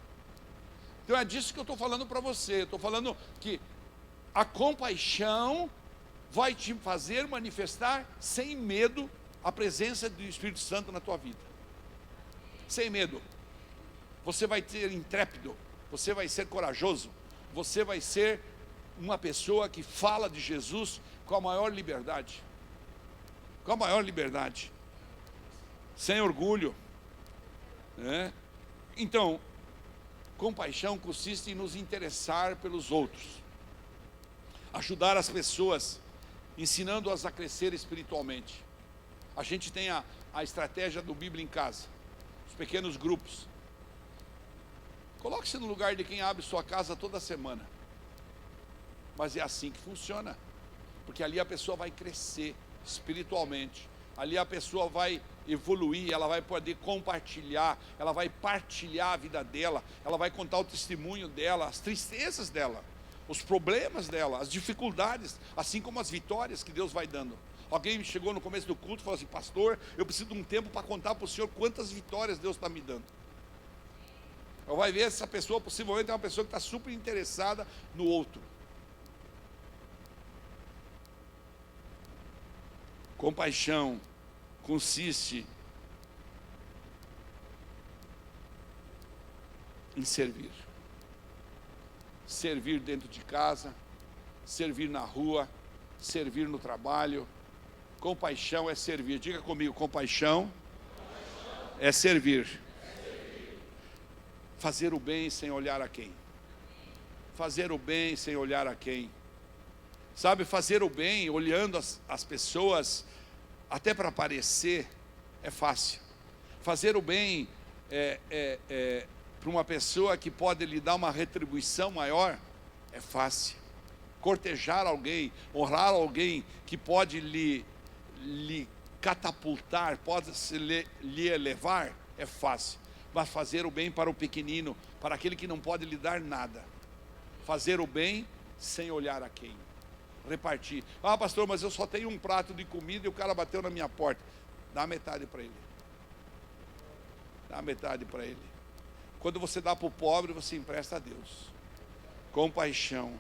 Então é disso que eu estou falando para você. Estou falando que a compaixão vai te fazer manifestar sem medo a presença do Espírito Santo na tua vida. Sem medo. Você vai ser intrépido. Você vai ser corajoso. Você vai ser uma pessoa que fala de Jesus com a maior liberdade. Com a maior liberdade. Sem orgulho. Né? Então, compaixão consiste em nos interessar pelos outros. Ajudar as pessoas, ensinando-as a crescer espiritualmente. A gente tem a estratégia do Bíblia em Casa. Os pequenos grupos. Coloque-se no lugar de quem abre sua casa toda semana. Mas é assim que funciona. Porque ali a pessoa vai crescer espiritualmente. Ali a pessoa vai evoluir, ela vai poder compartilhar, ela vai partilhar a vida dela, ela vai contar o testemunho dela, as tristezas dela, os problemas dela, as dificuldades, assim como as vitórias que Deus vai dando. Alguém chegou no começo do culto e falou assim, pastor, eu preciso de um tempo para contar para o senhor quantas vitórias Deus está me dando. Eu vai ver essa pessoa, possivelmente é uma pessoa que está super interessada no outro. Compaixão consiste em servir. Servir dentro de casa, servir na rua, servir no trabalho. Compaixão é servir. Diga comigo, compaixão é servir. Fazer o bem sem olhar a quem. Fazer o bem sem olhar a quem. Sabe, fazer o bem olhando as pessoas até para parecer, é fácil. Fazer o bem para uma pessoa que pode lhe dar uma retribuição maior, é fácil. Cortejar alguém, honrar alguém que pode lhe catapultar, pode lhe elevar, é fácil. Mas fazer o bem para o pequenino, para aquele que não pode lhe dar nada, fazer o bem sem olhar a quem, repartir. Ah, pastor, mas eu só tenho um prato de comida e o cara bateu na minha porta. Dá metade para ele. Dá metade para ele. Quando você dá para o pobre, você empresta a Deus. Compaixão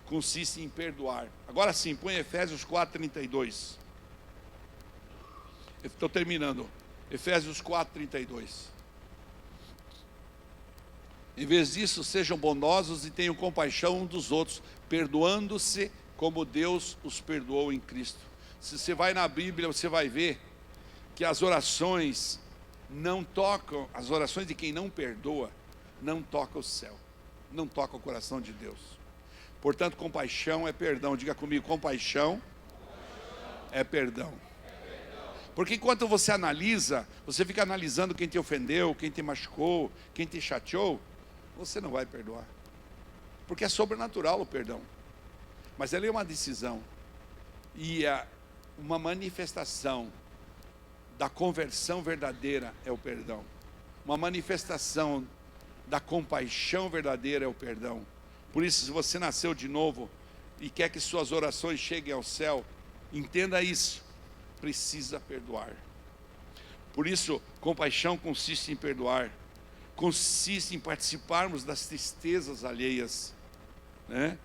consiste em perdoar. Agora sim, põe Efésios 4:32. Estou terminando. Efésios 4:32. Em vez disso, sejam bondosos e tenham compaixão uns dos outros, perdoando-se como Deus os perdoou em Cristo. Se você vai na Bíblia, você vai ver que as orações não tocam, as orações de quem não perdoa, não tocam o céu, não tocam o coração de Deus. Portanto, compaixão é perdão. Diga comigo, compaixão é perdão. Porque enquanto você analisa, você fica analisando quem te ofendeu, quem te machucou, quem te chateou, você não vai perdoar. Porque é sobrenatural o perdão. Mas ela é uma decisão. E uma manifestação da conversão verdadeira é o perdão. Uma manifestação da compaixão verdadeira é o perdão. Por isso, se você nasceu de novo e quer que suas orações cheguem ao céu, entenda isso. Precisa perdoar. Por isso, compaixão consiste em perdoar, consiste em participarmos das tristezas alheias, né?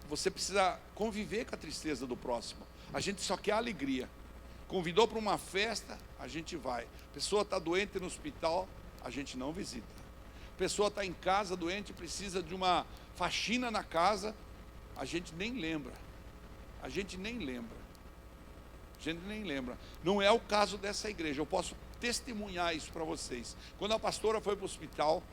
Você precisa conviver com a tristeza do próximo. A gente só quer alegria. Convidou para uma festa, a gente vai. A pessoa está doente no hospital, a gente não visita. A pessoa está em casa doente, precisa de uma faxina na casa, a gente nem lembra. A gente nem lembra. A gente nem lembra. Não é o caso dessa igreja. Eu posso testemunhar isso para vocês. Quando a pastora foi para o hospital,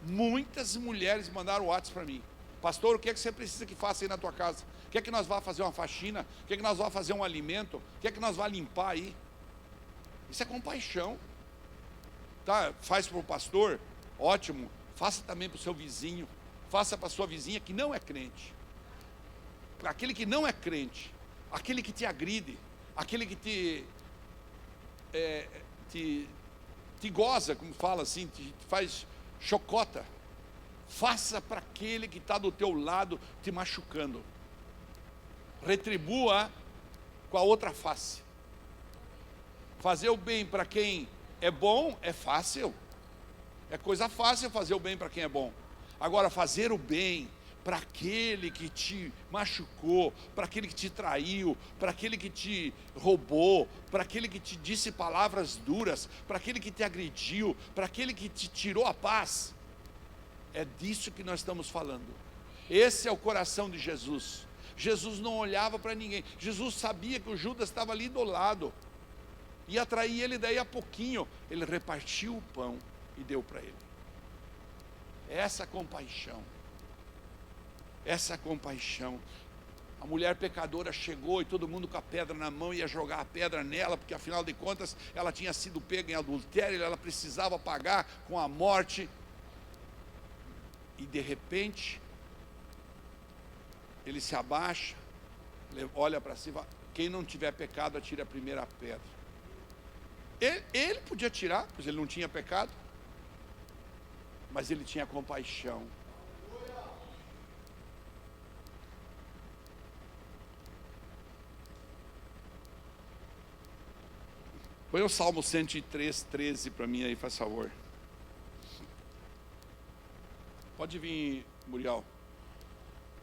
muitas mulheres mandaram WhatsApp para mim. Pastor, o que é que você precisa que faça aí na tua casa? Quer que nós vá fazer uma faxina? Quer que nós vá fazer um alimento? Quer que nós vá limpar aí? Isso é compaixão. Tá? Faz para o pastor, ótimo. Faça também para o seu vizinho. Faça para a sua vizinha que não é crente. Para aquele que não é crente, aquele que te agride, aquele que te goza, como fala assim, te faz chocota. Faça para aquele que está do teu lado te machucando. Retribua com a outra face. Fazer o bem para quem é bom é fácil. É coisa fácil fazer o bem para quem é bom. Agora, fazer o bem para aquele que te machucou, para aquele que te traiu, para aquele que te roubou, para aquele que te disse palavras duras, para aquele que te agrediu, para aquele que te tirou a paz. É disso que nós estamos falando. Esse é o coração de Jesus. Jesus não olhava para ninguém. Jesus sabia que o Judas estava ali do lado. Ia trair ele, daí a pouquinho ele repartiu o pão e deu para ele. Essa compaixão. Essa compaixão. A mulher pecadora chegou e todo mundo com a pedra na mão ia jogar a pedra nela, porque afinal de contas ela tinha sido pega em adultério, ela precisava pagar com a morte. E de repente, ele se abaixa, olha para cima, quem não tiver pecado, atire a primeira pedra. Ele podia tirar, pois ele não tinha pecado, mas ele tinha compaixão. Põe o Salmo 103, 13 para mim aí, faz favor. Pode vir, Muriel.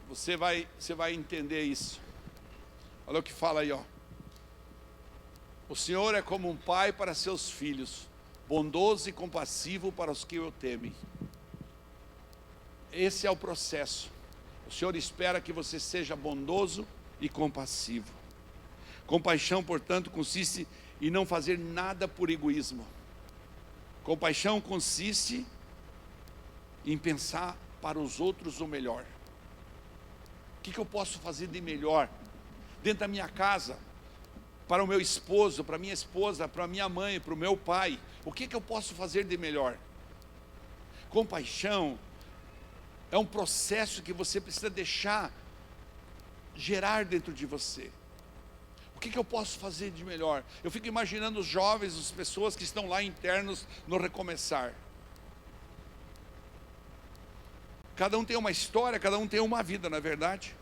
Você vai entender isso. Olha o que fala aí, ó. O Senhor é como um pai para seus filhos, bondoso e compassivo para os que o temem. Esse é o processo. O Senhor espera que você seja bondoso e compassivo. Compaixão, portanto, consiste em não fazer nada por egoísmo. Compaixão consiste em pensar para os outros o melhor. O que eu posso fazer de melhor? Dentro da minha casa, para o meu esposo, para a minha esposa, para a minha mãe, para o meu pai. O que eu posso fazer de melhor? Compaixão é um processo que você precisa deixar gerar dentro de você. O que eu posso fazer de melhor? Eu fico imaginando os jovens, as pessoas que estão lá internos no recomeçar. Cada um tem uma história, cada um tem uma vida, não é verdade?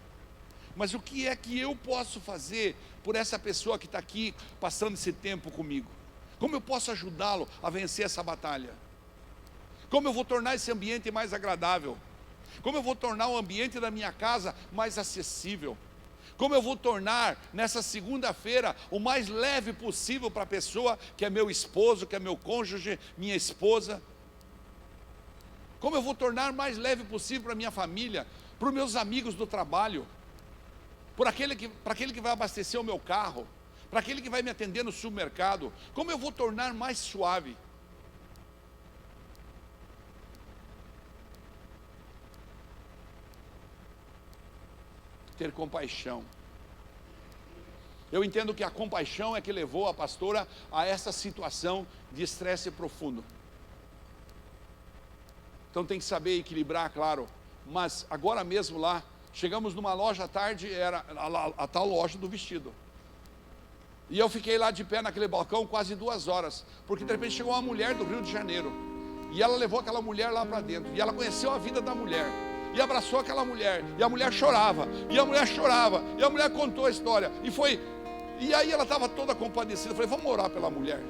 Mas o que é que eu posso fazer por essa pessoa que está aqui passando esse tempo comigo? Como eu posso ajudá-lo a vencer essa batalha? Como eu vou tornar esse ambiente mais agradável? Como eu vou tornar o ambiente da minha casa mais acessível? Como eu vou tornar nessa segunda-feira o mais leve possível para a pessoa que é meu esposo, que é meu cônjuge, minha esposa? Como eu vou tornar mais leve possível para a minha família, para os meus amigos do trabalho, para aquele que vai abastecer o meu carro, para aquele que vai me atender no supermercado? Como eu vou tornar mais suave? Ter compaixão. Eu entendo que a compaixão é que levou a pastora a essa situação de estresse profundo. Então tem que saber equilibrar, claro. Mas agora mesmo lá, chegamos numa loja à tarde, era a tal loja do vestido. E eu fiquei lá de pé naquele balcão quase 2 horas, porque de repente chegou uma mulher do Rio de Janeiro, e ela levou aquela mulher lá para dentro, e ela conheceu a vida da mulher, e abraçou aquela mulher, e a mulher chorava, e a mulher chorava, e a mulher contou a história, e aí ela estava toda compadecida. Eu falei, vamos orar pela mulher.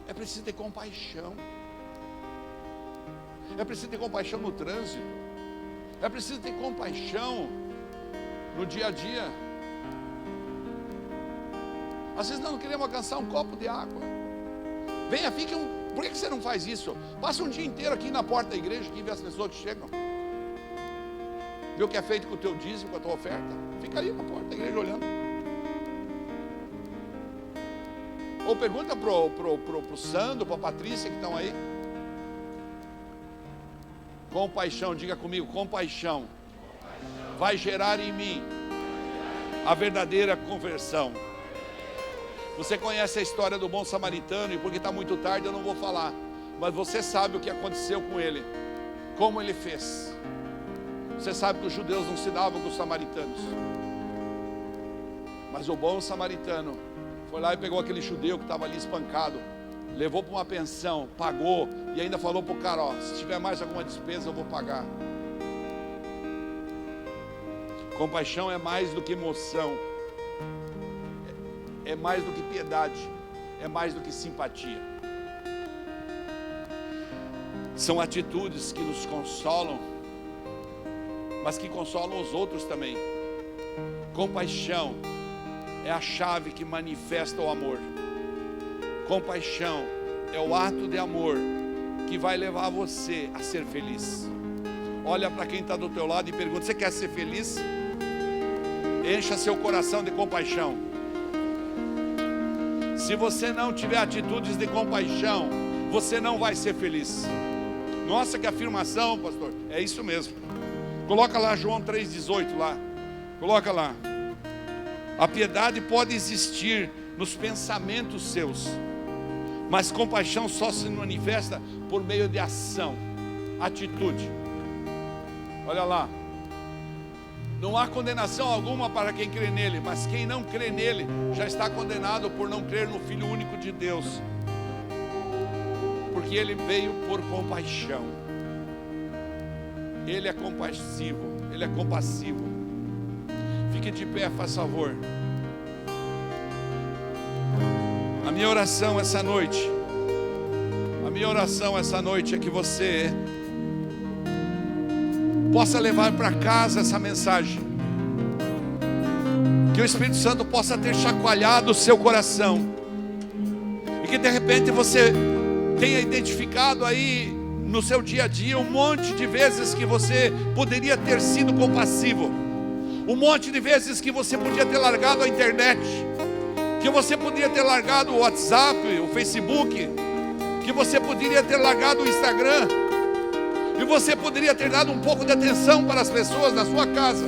É preciso ter compaixão. É preciso ter compaixão no trânsito. É preciso ter compaixão no dia a dia. Às vezes nós não queremos alcançar um copo de água. Venha, fique Por que você não faz isso? Passa um dia inteiro aqui na porta da igreja, aqui, vê as pessoas que chegam. Vê o que é feito com o teu dízimo, com a tua oferta. Fica ali na porta da igreja olhando. Ou pergunta pro Sandro, para a Patrícia que estão aí. Compaixão, diga comigo, compaixão vai gerar em mim a verdadeira conversão. Você conhece a história do bom samaritano, e porque está muito tarde eu não vou falar, mas você sabe o que aconteceu com ele, como ele fez. Você sabe que os judeus não se davam com os samaritanos, mas o bom samaritano foi lá e pegou aquele judeu que estava ali espancado, levou para uma pensão, pagou, e ainda falou para o cara, ó, se tiver mais alguma despesa eu vou pagar. Compaixão é mais do que emoção, é mais do que piedade, é mais do que simpatia. São atitudes que nos consolam, mas que consolam os outros também. Compaixão é a chave que manifesta o amor. Compaixão é o ato de amor que vai levar você a ser feliz. Olha para quem está do teu lado e pergunta, você quer ser feliz? Encha seu coração de compaixão. Se você não tiver atitudes de compaixão, você não vai ser feliz. Nossa, que afirmação, pastor. É isso mesmo. Coloca lá João 3,18 lá. Coloca lá. A piedade pode existir nos pensamentos seus, mas compaixão só se manifesta por meio de ação, atitude. Olha lá. Não há condenação alguma para quem crê nele, mas quem não crê nele já está condenado por não crer no Filho único de Deus, porque ele veio por compaixão. Ele é compassivo, ele é compassivo. Fique de pé, faz favor. A minha oração essa noite é que você possa levar para casa essa mensagem, que o Espírito Santo possa ter chacoalhado o seu coração, e que de repente você tenha identificado aí no seu dia a dia um monte de vezes que você poderia ter sido compassivo, um monte de vezes que você podia ter largado a internet, que você poderia ter largado o WhatsApp, o Facebook, que você poderia ter largado o Instagram, e você poderia ter dado um pouco de atenção para as pessoas da sua casa,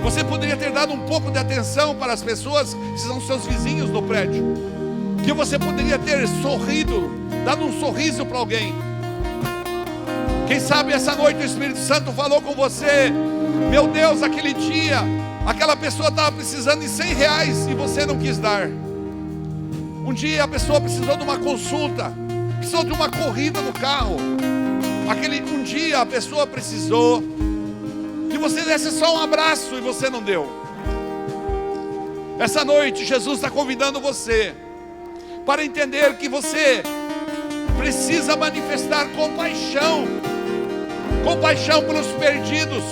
Você poderia ter dado um pouco de atenção para as pessoas que são seus vizinhos no prédio. Que você poderia ter sorrido, dado um sorriso para alguém. Quem sabe essa noite o Espírito Santo falou com você: meu Deus, aquele dia, aquela pessoa estava precisando de R$100 e você não quis dar. Um dia a pessoa precisou de uma consulta, precisou de uma corrida no carro. Um dia a pessoa precisou que você desse só um abraço e você não deu. Essa noite Jesus está convidando você para entender que você precisa manifestar compaixão. Compaixão pelos perdidos,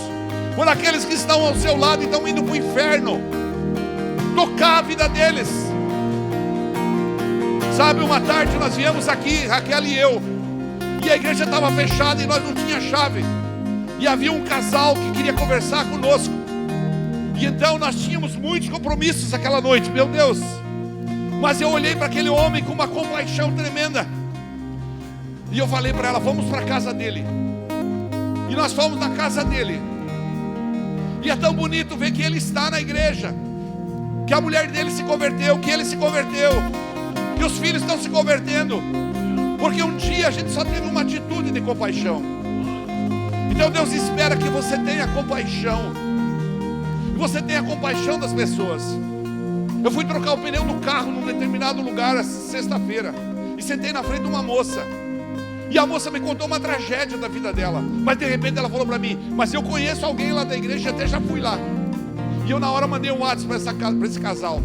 por aqueles que estão ao seu lado e estão indo para o inferno. Tocar a vida deles. Sabe, uma tarde nós viemos aqui, Raquel e eu, e a igreja estava fechada e nós não tínhamos chave. E havia um casal que queria conversar conosco. E então nós tínhamos muitos compromissos aquela noite, meu Deus. Mas eu olhei para aquele homem com uma compaixão tremenda. E eu falei para ela: vamos para a casa dele. E nós fomos na casa dele. E é tão bonito ver que ele está na igreja, que a mulher dele se converteu, que ele se converteu, que os filhos estão se convertendo. Porque um dia a gente só teve uma atitude de compaixão. Então Deus espera que você tenha compaixão, que você tenha compaixão das pessoas. Eu fui trocar o pneu do carro num determinado lugar sexta-feira, e sentei na frente de uma moça. E a moça me contou uma tragédia da vida dela. Mas de repente ela falou para mim: mas eu conheço alguém lá da igreja, até já fui lá. E eu na hora mandei um WhatsApp para esse casal.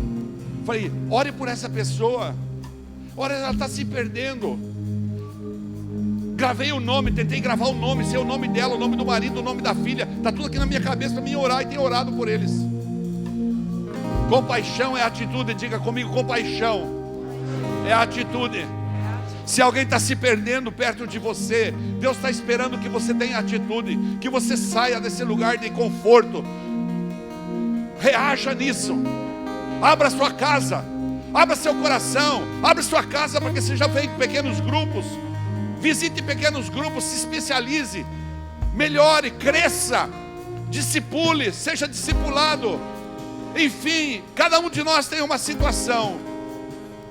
Falei: ore por essa pessoa. Olha, ela está se perdendo. Gravei o nome, tentei gravar o nome, sei o nome dela, o nome do marido, o nome da filha. Está tudo aqui na minha cabeça para mim orar, e tenho orado por eles. Compaixão é atitude. Diga comigo: compaixão é atitude. Se alguém está se perdendo perto de você, Deus está esperando que você tenha atitude, que você saia desse lugar de conforto. Reaja nisso. Abra sua casa, abra seu coração, abra sua casa para que você já venha em pequenos grupos. Visite pequenos grupos, se especialize, melhore, cresça, discipule, seja discipulado. Enfim, cada um de nós tem uma situação.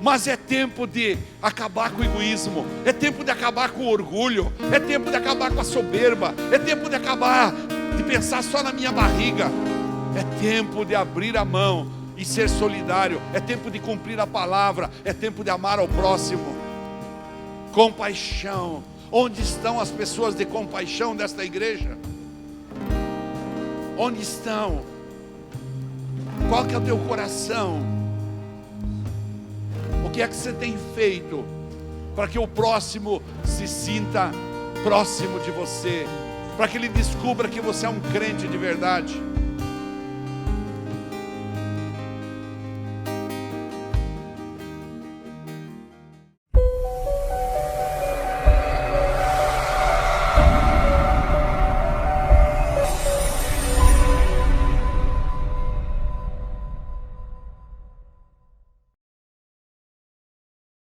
Mas é tempo de acabar com o egoísmo, é tempo de acabar com o orgulho, é tempo de acabar com a soberba, é tempo de acabar de pensar só na minha barriga. É tempo de abrir a mão e ser solidário, é tempo de cumprir a palavra, é tempo de amar ao próximo. Compaixão. Onde estão as pessoas de compaixão desta igreja? Onde estão? Qual que é o teu coração? O que é que você tem feito para que o próximo se sinta próximo de você, para que ele descubra que você é um crente de verdade?